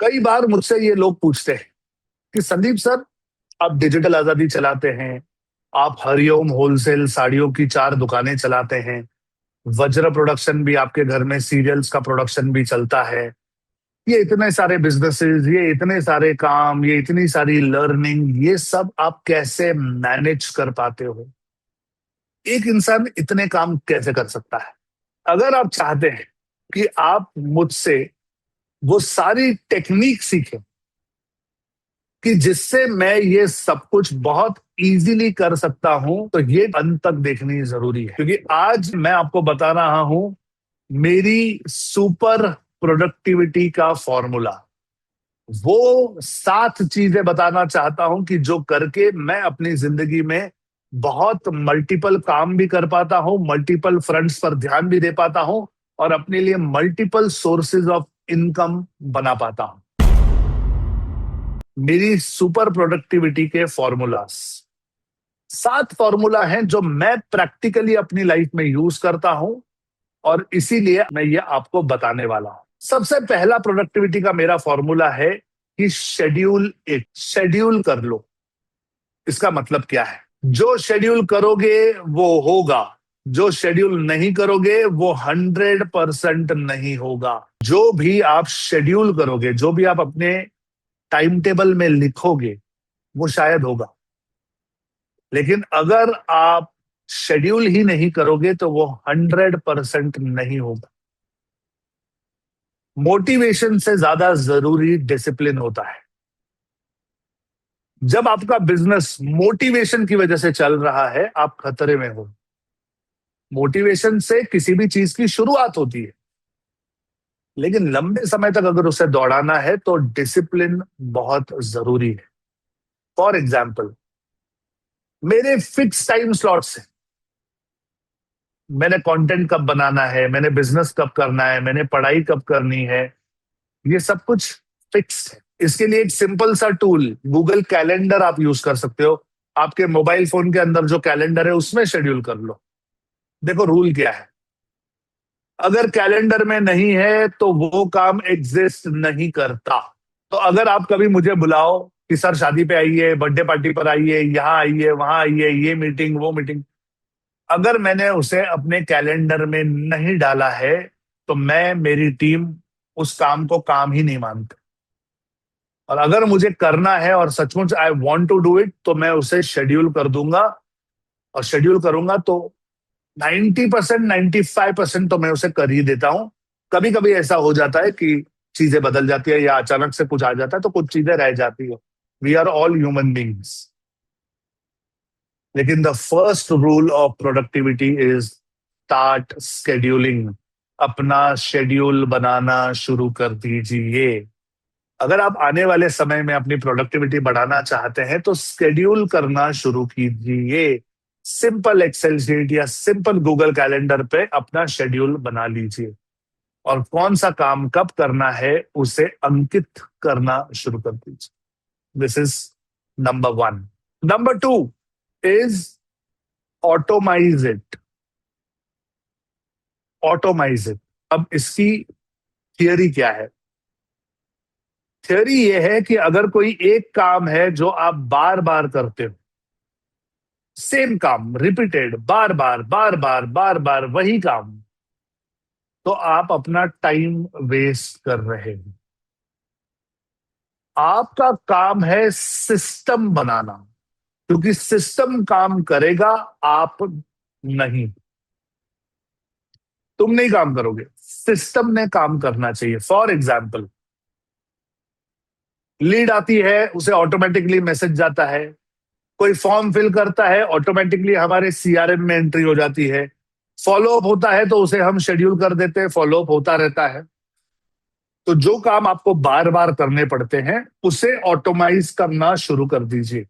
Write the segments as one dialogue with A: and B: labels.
A: कई बार मुझसे ये लोग पूछते हैं कि संदीप सर, आप डिजिटल आजादी चलाते हैं, आप हरिओम होलसेल साड़ियों की 4 दुकानें चलाते हैं, वज्र प्रोडक्शन भी आपके घर में सीरियल्स का प्रोडक्शन भी चलता है, ये इतने सारे बिजनेसेस, ये इतने सारे काम, ये इतनी सारी लर्निंग, ये सब आप कैसे मैनेज कर पाते हो? एक इंसान इतने काम कैसे कर सकता है? अगर आप चाहते हैं कि आप मुझसे वो सारी टेक्निक सीखें कि जिससे मैं ये सब कुछ बहुत इजीली कर सकता हूं, तो ये अंत तक देखनी जरूरी है, क्योंकि आज मैं आपको बता रहा हूं मेरी सुपर प्रोडक्टिविटी का फॉर्मूला। वो 7 चीजें बताना चाहता हूं कि जो करके मैं अपनी जिंदगी में बहुत मल्टीपल काम भी कर पाता हूं, मल्टीपल फ्रंट्स पर ध्यान भी दे पाता हूं और अपने लिए मल्टीपल सोर्सेज ऑफ इनकम बना पाता हूं। मेरी सुपर प्रोडक्टिविटी के फॉर्मूलास, 7 फॉर्मूला हैं जो मैं प्रैक्टिकली अपनी लाइफ में यूज करता हूं और इसीलिए मैं ये आपको बताने वाला हूं। सबसे पहला प्रोडक्टिविटी का मेरा फॉर्मूला है कि शेड्यूल इट, शेड्यूल कर लो। इसका मतलब क्या है? जो शेड्यूल करोगे वो होगा, जो शेड्यूल नहीं करोगे वो 100% नहीं होगा। जो भी आप शेड्यूल करोगे, जो भी आप अपने टाइम टेबल में लिखोगे, वो शायद होगा। लेकिन अगर आप शेड्यूल ही नहीं करोगे तो वो 100% नहीं होगा। मोटिवेशन से ज्यादा जरूरी डिसिप्लिन होता है। जब आपका बिजनेस मोटिवेशन की वजह से चल रहा है, आप खतरे में हो। मोटिवेशन से किसी भी चीज की शुरुआत होती है, लेकिन लंबे समय तक अगर उसे दौड़ाना है तो डिसिप्लिन बहुत जरूरी है। फॉर एग्जाम्पल, मेरे फिक्स टाइम स्लॉट्स हैं। मैंने कंटेंट कब बनाना है, मैंने बिजनेस कब करना है, मैंने पढ़ाई कब करनी है, ये सब कुछ फिक्स्ड है। इसके लिए एक सिंपल सा टूल गूगल कैलेंडर आप यूज कर सकते हो। आपके मोबाइल फोन के अंदर जो कैलेंडर है उसमें शेड्यूल कर लो। देखो रूल क्या है, अगर कैलेंडर में नहीं है तो वो काम एग्जिस्ट नहीं करता। तो अगर आप कभी मुझे बुलाओ कि सर शादी पे आइए, बर्थडे पार्टी पर आइए, यहाँ आइए, वहां आइए, ये मीटिंग वो मीटिंग, अगर मैंने उसे अपने कैलेंडर में नहीं डाला है तो मैं, मेरी टीम उस काम को काम ही नहीं मानते। और अगर मुझे करना है और सचमुच I want to do it, तो मैं उसे शेड्यूल कर दूंगा। और शेड्यूल करूंगा तो 90%, 95% तो मैं उसे कर ही देता हूं। कभी कभी ऐसा हो जाता है कि चीजें बदल जाती है या अचानक से कुछ आ जाता है तो कुछ चीजें रह जाती है। We are all human beings. लेकिन the first rule of productivity is start scheduling. अपना शेड्यूल बनाना शुरू कर दीजिए। अगर आप आने वाले समय में अपनी प्रोडक्टिविटी बढ़ाना चाहते हैं तो शेड्यूल करना शुरू कीजिए। सिंपल एक्सेल शीट या सिंपल गूगल कैलेंडर पे अपना शेड्यूल बना लीजिए और कौन सा काम कब करना है उसे अंकित करना शुरू कर दीजिए। This is number 1। Number 2 is automize it. Automised it. अब इसकी थियरी क्या है? थियरी ये है कि अगर कोई एक काम है जो आप बार बार करते हो, सेम काम रिपीटेड, बार बार बार बार बार बार वही काम, तो आप अपना टाइम वेस्ट कर रहे हो। आपका काम है सिस्टम बनाना, क्योंकि सिस्टम काम करेगा, आप नहीं। तुम नहीं काम करोगे, सिस्टम ने काम करना चाहिए। फॉर एग्जाम्पल, लीड आती है, उसे ऑटोमेटिकली मैसेज जाता है। कोई फॉर्म फिल करता है, ऑटोमेटिकली हमारे सीआरएम में एंट्री हो जाती है। फॉलो अप होता है तो उसे हम शेड्यूल कर देते हैं, फॉलो अप होता रहता है। तो जो काम आपको बार बार करने पड़ते हैं उसे ऑटोमाइज करना शुरू कर दीजिए।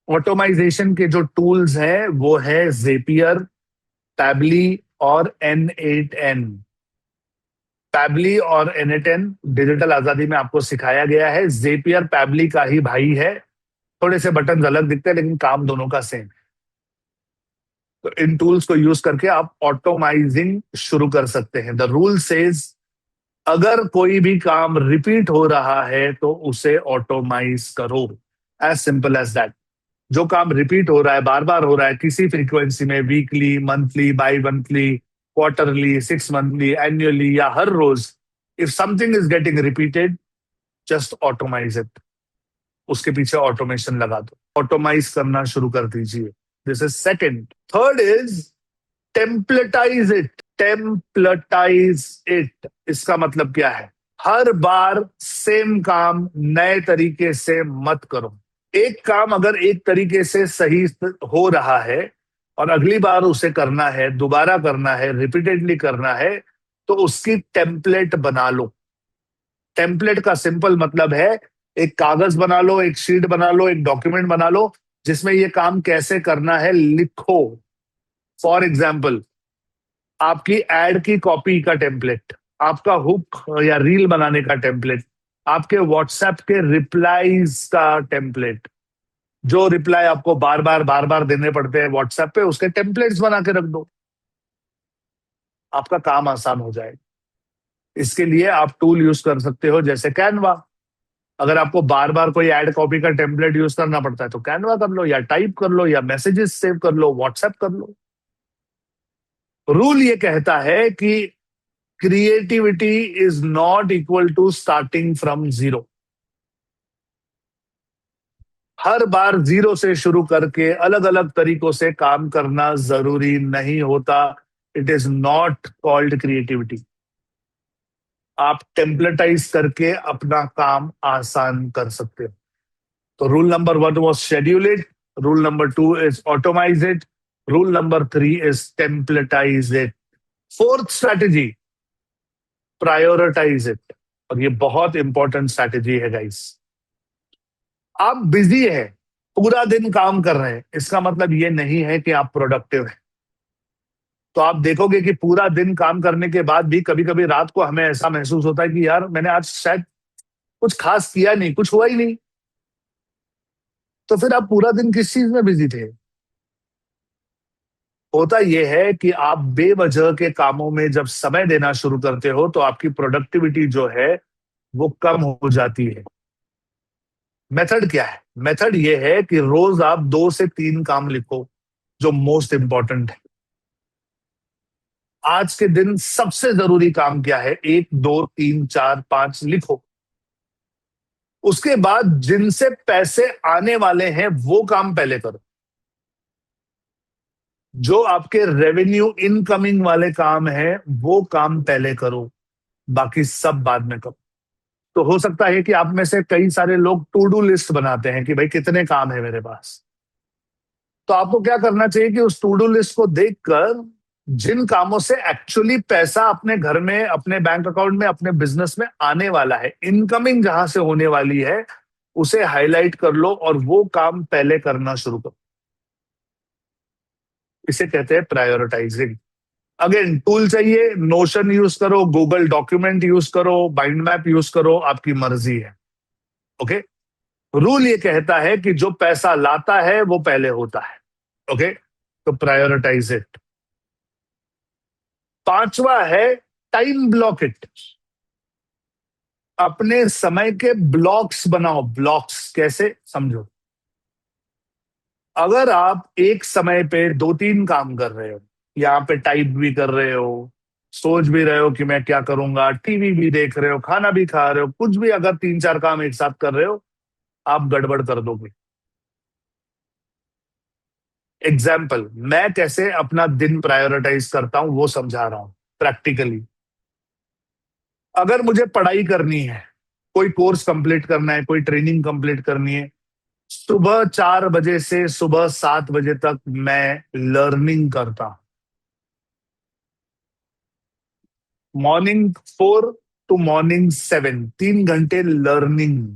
A: ऑटोमाइजेशन के जो टूल्स हैं वो है जेपियर, पैबली और N8N। पैबली और N8N डिजिटल आजादी में आपको सिखाया गया है। जेपियर पैबली का ही भाई है, थोड़े से बटन अलग दिखते हैं लेकिन काम दोनों का सेम। तो इन टूल्स को यूज करके आप ऑटोमाइजिंग शुरू कर सकते हैं। द रूल सेज अगर कोई भी काम रिपीट हो रहा है तो उसे ऑटोमाइज करो, एज सिंपल एज दैट। जो काम रिपीट हो रहा है, बार बार हो रहा है किसी फ्रीक्वेंसी में, weekly, monthly, bimonthly, quarterly, 6 monthly, annually या हर रोज, if something is getting repeated, just automize it. उसके पीछे ऑटोमेशन लगा दो, ऑटोमाइज करना शुरू कर दीजिए। This is second. Third is templatize it. Templatize it, इसका मतलब क्या है? हर बार सेम काम नए तरीके से मत करो। एक काम अगर एक तरीके से सही हो रहा है और अगली बार उसे करना है, दोबारा करना है, रिपीटेडली करना है, तो उसकी टेम्पलेट बना लो। टेम्पलेट का सिंपल मतलब है एक कागज बना लो, एक शीट बना लो, एक डॉक्यूमेंट बना लो, जिसमें ये काम कैसे करना है लिखो। फॉर एग्जाम्पल, आपकी एड की कॉपी का टेम्पलेट, आपका हुक या रील बनाने का टेम्पलेट, आपके व्हाट्सएप के रिप्लाईज का टेम्पलेट, जो रिप्लाई आपको बार बार देने पड़ते हैं व्हाट्सएप पे, उसके टेम्पलेट्स बना के रख दो, आपका काम आसान हो जाएगा। इसके लिए आप टूल यूज कर सकते हो जैसे कैनवा। अगर आपको बार बार कोई एड कॉपी का टेम्पलेट यूज करना पड़ता है तो कैनवा कर लो, या टाइप कर लो, या मैसेजेस सेव कर लो, व्हाट्सएप कर लो। रूल ये कहता है कि creativity is not equal to starting from zero. हर बार जीरो से शुरू करके अलग अलग तरीकों से काम करना जरूरी नहीं होता। It is not called creativity. आप टेम्पलेटाइज करके अपना काम आसान कर सकते हो। तो rule number 1 was schedule it, rule number 2 is automize it, rule number 3 is templatize it. Fourth strategy, prioritize it. और ये बहुत इंपॉर्टेंट स्ट्रैटेजी है गाइस। आप बिजी है, पूरा दिन काम कर रहे हैं, इसका मतलब ये नहीं है कि आप प्रोडक्टिव हैं। तो आप देखोगे कि पूरा दिन काम करने के बाद भी कभी कभी रात को हमें ऐसा महसूस होता है कि यार मैंने आज शायद कुछ खास किया नहीं, कुछ हुआ ही नहीं। तो फिर आप पूरा दिन किस चीज में बिजी थे? होता यह है कि आप बेवजह के कामों में जब समय देना शुरू करते हो तो आपकी प्रोडक्टिविटी जो है वो कम हो जाती है। मेथड क्या है? मेथड ये है कि रोज आप 2 से 3 काम लिखो जो मोस्ट इंपॉर्टेंट है। आज के दिन सबसे जरूरी काम क्या है, 1, 2, 3, 4, 5 लिखो। उसके बाद जिनसे पैसे आने वाले हैं वो काम पहले करो। जो आपके रेवेन्यू इनकमिंग वाले काम है वो काम पहले करो, बाकी सब बाद में करो। तो हो सकता है कि आप में से कई सारे लोग टू डू लिस्ट बनाते हैं कि भाई कितने काम है मेरे पास। तो आपको क्या करना चाहिए कि उस टू डू लिस्ट को देखकर जिन कामों से एक्चुअली पैसा अपने घर में, अपने बैंक अकाउंट में, अपने बिजनेस में आने वाला है, इनकमिंग जहां से होने वाली है, उसे हाईलाइट कर लो और वो काम पहले करना शुरू करो। इसे कहते हैं प्रायोरिटाइजिंग। अगेन टूल चाहिए, नोशन यूज करो, गूगल डॉक्यूमेंट यूज करो, माइंड मैप यूज करो, आपकी मर्जी है। ओके। रूल ये कहता है कि जो पैसा लाता है वो पहले होता है। ओके। तो प्रायोरिटाइज इट। पांचवा है टाइम ब्लॉक इट। अपने समय के ब्लॉक्स बनाओ। ब्लॉक्स कैसे, समझो। अगर आप एक समय पे 2-3 काम कर रहे हो, यहाँ पे टाइप भी कर रहे हो, सोच भी रहे हो कि मैं क्या करूंगा, टीवी भी देख रहे हो, खाना भी खा रहे हो, कुछ भी अगर 3-4 काम एक साथ कर रहे हो, आप गड़बड़ कर दोगे। एग्जाम्पल, मैं कैसे अपना दिन प्रायोरिटाइज करता हूं वो समझा रहा हूं प्रैक्टिकली। अगर मुझे पढ़ाई करनी है, कोई कोर्स कंप्लीट करना है, कोई ट्रेनिंग कंप्लीट करनी है, सुबह 4 बजे से सुबह 7 बजे तक मैं लर्निंग करता हूं। मॉर्निंग 4 टू मॉर्निंग 7, 3 घंटे लर्निंग।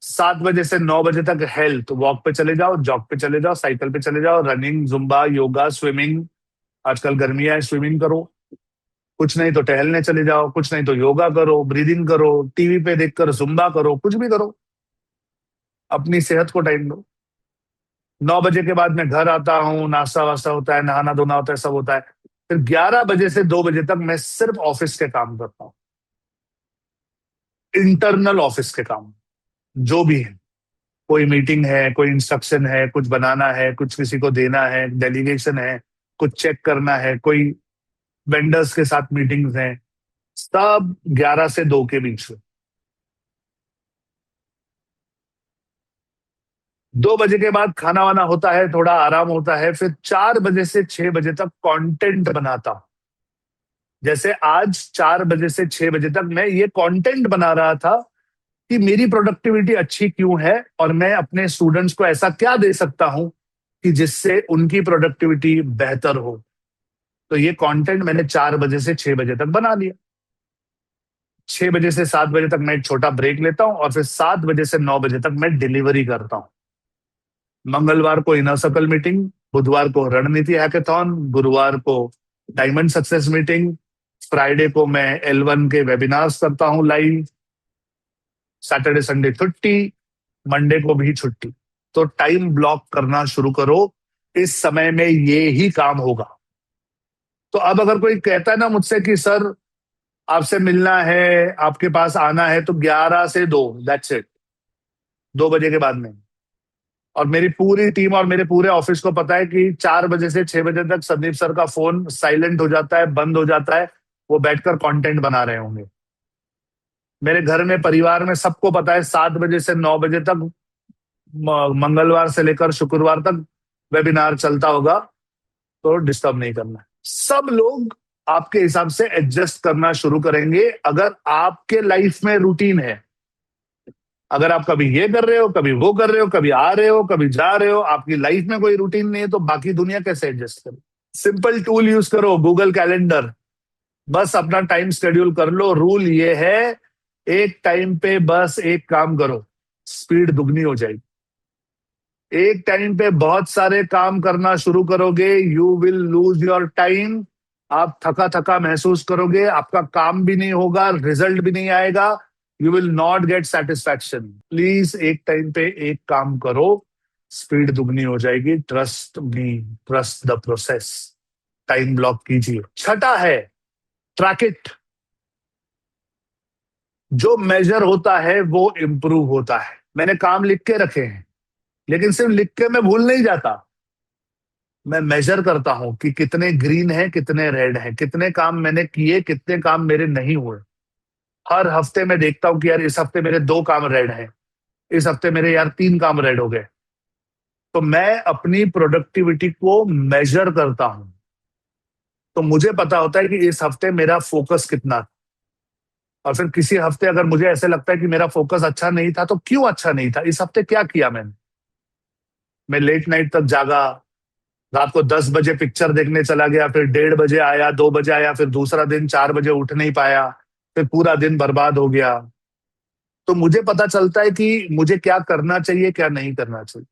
A: 7 बजे से 9 बजे तक हेल्थ, वॉक पे चले जाओ, जॉग पे चले जाओ, साइकिल पे चले जाओ, रनिंग, जुम्बा, योगा, स्विमिंग। आजकल गर्मियां है, स्विमिंग करो। कुछ नहीं तो टहलने चले जाओ, कुछ नहीं तो योगा करो, ब्रीदिंग करो, टीवी पे देखकर जुम्बा करो, कुछ भी करो। अपनी सेहत को टाइम दो। 9 बजे के बाद मैं घर आता हूँ, नाश्ता वास्ता होता है, नहाना धोना होता है, सब होता है। फिर 11 बजे से 2 बजे तक मैं सिर्फ ऑफिस के काम करता हूँ, इंटरनल ऑफिस के काम, जो भी है। कोई मीटिंग है, कोई इंस्ट्रक्शन है, कुछ बनाना है, कुछ किसी को देना है, डेलीगेशन है, कुछ चेक करना है, कोई वेंडर्स के साथ मीटिंग्स हैं, सब 11 से 2 के बीच में। 2 बजे के बाद खाना वाना होता है, थोड़ा आराम होता है, फिर 4 बजे से 6 बजे तक कंटेंट बनाता हूं। जैसे आज 4 बजे से 6 बजे तक मैं ये कंटेंट बना रहा था कि मेरी प्रोडक्टिविटी अच्छी क्यों है और मैं अपने स्टूडेंट्स को ऐसा क्या दे सकता हूं कि जिससे उनकी प्रोडक्टिविटी बेहतर हो। तो ये कंटेंट मैंने 4 बजे से 6 बजे तक बना लिया। 6 बजे से 7 बजे तक मैं एक छोटा ब्रेक लेता हूं और फिर 7 बजे से 9 बजे तक मैं डिलीवरी करता हूं। मंगलवार को इनर सर्कल मीटिंग, बुधवार को रणनीति हैकेथॉन, गुरुवार को डायमंड सक्सेस मीटिंग, फ्राइडे को मैं L1 के वेबिनार्स करता हूं लाइव, सैटरडे संडे छुट्टी, मंडे को भी छुट्टी। तो टाइम ब्लॉक करना शुरू करो, इस समय में ये ही काम होगा। तो अब अगर कोई कहता है ना मुझसे कि सर आपसे मिलना है, आपके पास आना है, तो 11 से 2, दैट्स इट, 2 बजे के बाद में। और मेरी पूरी टीम और मेरे पूरे ऑफिस को पता है कि 4 बजे से 6 बजे तक संदीप सर का फोन साइलेंट हो जाता है, बंद हो जाता है, वो बैठकर कंटेंट बना रहे होंगे। मेरे घर में, परिवार में सबको पता है 7 बजे से 9 बजे तक मंगलवार से लेकर शुक्रवार तक वेबिनार चलता होगा, तो डिस्टर्ब नहीं करना। सब लोग आपके हिसाब से एडजस्ट करना शुरू करेंगे अगर आपके लाइफ में रूटीन है। अगर आप कभी ये कर रहे हो, कभी वो कर रहे हो, कभी आ रहे हो, कभी जा रहे हो, आपकी लाइफ में कोई रूटीन नहीं है, तो बाकी दुनिया कैसे एडजस्ट करे। सिंपल टूल यूज करो, गूगल कैलेंडर, बस अपना टाइम शेड्यूल कर लो। रूल ये है, एक टाइम पे बस एक काम करो, स्पीड दुगनी हो जाएगी। एक टाइम पे बहुत सारे काम करना शुरू करोगे, you will lose your time. आप थका थका महसूस करोगे, आपका काम भी नहीं होगा, रिजल्ट भी नहीं आएगा, you will not gate satisfaction. Please एक टाइम पे एक काम करो, स्पीड दुगनी हो जाएगी। Trust me, trust the process. Time block कीजिए। छठा है ट्रैक इट। जो मेजर होता है वो इंप्रूव होता है। मैंने काम लिख के रखे हैं, लेकिन सिर्फ लिख के मैं भूल नहीं जाता। मैं मेजर करता हूं कि कितने ग्रीन है, कितने रेड है, कितने काम मैंने किए, कितने काम मेरे नहीं हुए। हर हफ्ते मैं देखता हूं कि यार इस हफ्ते मेरे 2 काम रेड हैं, इस हफ्ते मेरे यार 3 काम रेड हो गए। तो मैं अपनी प्रोडक्टिविटी को मेजर करता हूं, तो मुझे पता होता है कि इस हफ्ते मेरा फोकस कितना था। और फिर किसी हफ्ते अगर मुझे ऐसे लगता है कि मेरा फोकस अच्छा नहीं था, तो क्यों अच्छा नहीं था, इस हफ्ते क्या किया मैंने। मैं लेट नाइट तक जागा, रात को 10 बजे पिक्चर देखने चला गया, फिर 1:30 बजे आया, 2 बजे आया, फिर दूसरा दिन 4 बजे उठ नहीं पाया, फिर पूरा दिन बर्बाद हो गया। तो मुझे पता चलता है कि मुझे क्या करना चाहिए, क्या नहीं करना चाहिए।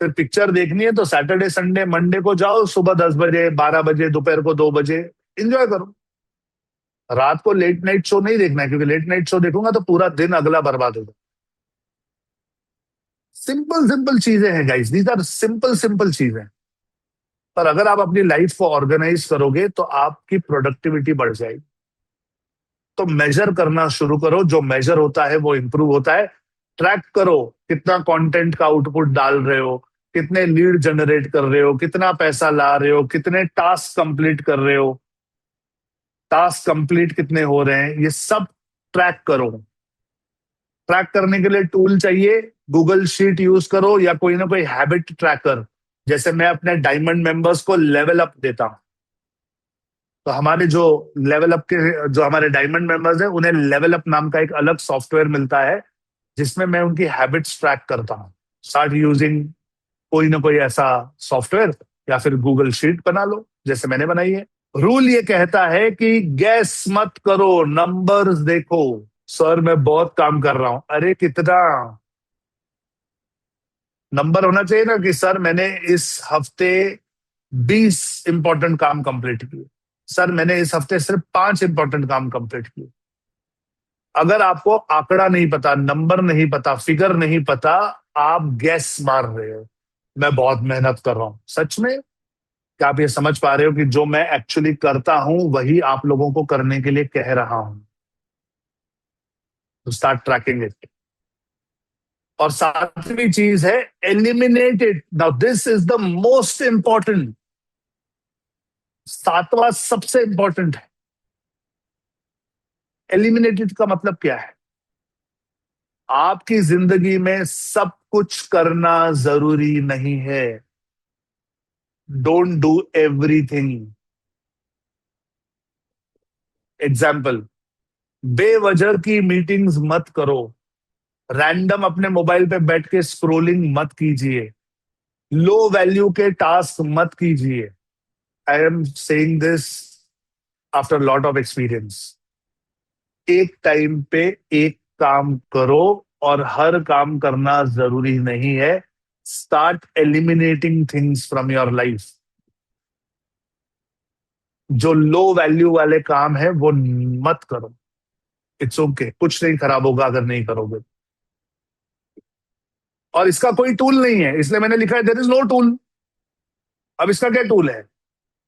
A: फिर पिक्चर देखनी है तो सैटरडे संडे मंडे को जाओ, सुबह 10 बजे, 12 बजे, दोपहर को 2 बजे, एंजॉय करो। रात को लेट नाइट शो नहीं देखना है, क्योंकि लेट नाइट शो देखूंगा तो पूरा दिन अगला बर्बाद होगा। सिंपल सिंपल चीजें हैं guys, these are simple simple चीजें। पर अगर आप अपनी लाइफ को ऑर्गेनाइज करोगे तो आपकी प्रोडक्टिविटी बढ़ जाएगी। तो मेजर करना शुरू करो, जो मेजर होता है वो इंप्रूव होता है। ट्रैक करो कितना कंटेंट का आउटपुट डाल रहे हो, कितने लीड जनरेट कर रहे हो, कितना पैसा ला रहे हो, कितने टास्क कंप्लीट कर रहे हो, टास्क कंप्लीट कितने हो रहे हैं, ये सब ट्रैक करो। ट्रैक करने के लिए टूल चाहिए, गूगल शीट यूज करो या कोई ना कोई हैबिट ट्रैकर। जैसे मैं अपने डायमंड मेंबर्स को लेवल अप देता हूं, तो हमारे जो लेवल अप के, जो हमारे डायमंड मेंबर्स हैं, उन्हें लेवल अप नाम का एक अलग सॉफ्टवेयर मिलता है, जिसमें मैं उनकी हैबिट्स ट्रैक करता हूं। स्टार्ट यूजिंग कोई ना कोई ऐसा सॉफ्टवेयर, या फिर गूगल शीट बना लो जैसे मैंने बनाई है। रूल ये कहता है कि गैस मत करो, नंबर्स देखो। सर मैं बहुत काम कर रहा हूं, अरे कितना नंबर होना चाहिए ना, कि सर मैंने इस हफ्ते 20 इंपॉर्टेंट काम कंप्लीट किए, सर मैंने इस हफ्ते सिर्फ 5 इंपॉर्टेंट काम कंप्लीट किए। अगर आपको आंकड़ा नहीं पता, नंबर नहीं पता, फिगर नहीं पता, आप गैस मार रहे हो। मैं बहुत मेहनत कर रहा हूं, सच में क्या आप ये समझ पा रहे हो कि जो मैं एक्चुअली करता हूं वही आप लोगों को करने के लिए कह रहा हूं? तो स्टार्ट ट्रैकिंग इट। और सातवीं चीज है eliminate it. Now this is the most important. सातवां सबसे इंपॉर्टेंट है। एलिमिनेट इट का मतलब क्या है? आपकी जिंदगी में सब कुछ करना जरूरी नहीं है। Don't do everything. एग्जाम्पल, बेवजह की मीटिंग्स मत करो। रैंडम अपने मोबाइल पे बैठ के स्क्रोलिंग मत कीजिए। लो वैल्यू के टास्क मत कीजिए। I am saying this after lot of experience. एक टाइम पे एक काम करो, और हर काम करना जरूरी नहीं है। Start eliminating things from your life. जो लो वैल्यू वाले काम है वो मत करो। इट्स ओके, कुछ नहीं खराब होगा अगर नहीं करोगे। और इसका कोई टूल नहीं है, इसलिए मैंने लिखा है देयर इज नो टूल। अब इसका क्या टूल है?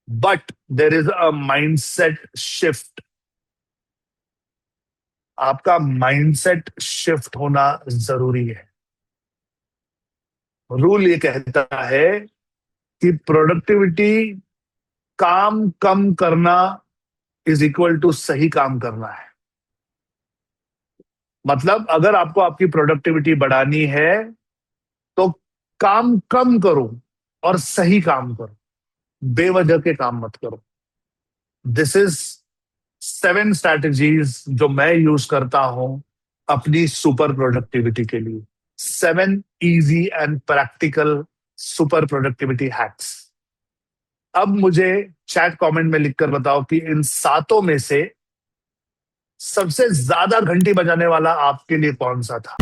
A: But there is a mindset shift. आपका माइंडसेट शिफ्ट होना जरूरी है। रूल ये कहता है कि प्रोडक्टिविटी, काम कम करना इज इक्वल टू सही काम करना है। मतलब अगर आपको आपकी प्रोडक्टिविटी बढ़ानी है तो काम कम करो और सही काम करो। बेवजह के काम मत करो। दिस इज 7 स्ट्रैटेजीज जो मैं यूज करता हूं अपनी सुपर प्रोडक्टिविटी के लिए। 7 easy and practical super productivity hacks. अब मुझे चैट कमेंट में लिखकर बताओ कि इन सातों में से सबसे ज्यादा घंटी बजाने वाला आपके लिए कौन सा था।